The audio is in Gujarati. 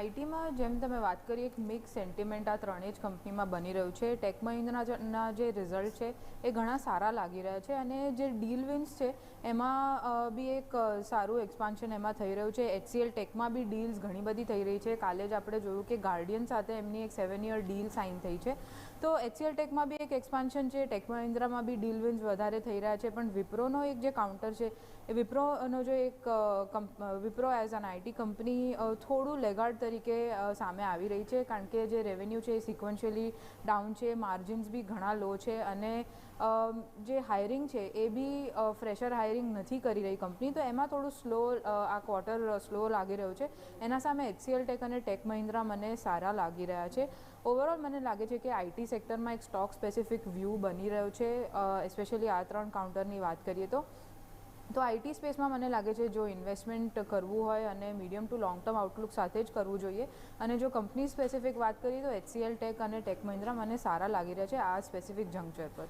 આઈટીમાં જેમ તમે વાત કરી એક મિક્સ સેન્ટિમેન્ટ આ ત્રણેય જ કંપનીમાં બની રહ્યું છે. ટેક મહિન્દ્રાના જે રિઝલ્ટ છે એ ઘણા સારા લાગી રહ્યા છે અને જે ડીલ વિન્સ છે એમાં બી એક સારું એક્સપાન્શન એમાં થઈ રહ્યું છે. HCL ટેકમાં બી ડીલ્સ ઘણી બધી થઈ રહી છે. કાલે જ આપણે જોયું કે ગાર્ડિયન સાથે એમની એક 7 યર ડીલ સાઇન થઈ છે. તો HCL ટેકમાં બી એક એક્સપાન્શન છે. ટેક મહિન્દ્રામાં બી ડીલ વિન્સ વધારે થઈ રહ્યા છે. પણ વિપ્રોનો એક જે કાઉન્ટર છે એ વિપ્રોનો જો એક Wipro as an IT company થોડું લેગાર્ડ તરીકે સામે આવી રહી છે, કારણ કે જે રેવન્યુ છે એ સિક્વન્શિયલી ડાઉન છે, માર્જિન્સ બી ઘણા લો છે અને જે હાયરિંગ છે એ બી ફ્રેશર હાયરિંગ નથી કરી રહી કંપની. તો એમાં થોડું સ્લો આ ક્વાર્ટર સ્લો લાગી રહ્યું છે. એના સામે HCL ટેક અને ટેક મહિન્દ્રા મને સારા લાગી રહ્યા છે. ઓવરઓલ મને લાગે છે કે આઈટી સેક્ટરમાં એક સ્ટોક સ્પેસિફિક વ્યૂ બની રહ્યો છે, એસ્પેશિયલી આ ત્રણ કાઉન્ટરની વાત કરીએ તો આઈટી સ્પેસમાં મને લાગે છે જો ઇન્વેસ્ટમેન્ટ કરવું હોય અને medium two long term Outlook સાથે જ કરવું જોઈએ. અને જો કંપની સ્પેસિફિક વાત કરીએ તો HCL ટેક અને ટેક મહિન્દ્રા મને સારા લાગી રહ્યા છે આ સ્પેસિફિક જંક્ચર પર.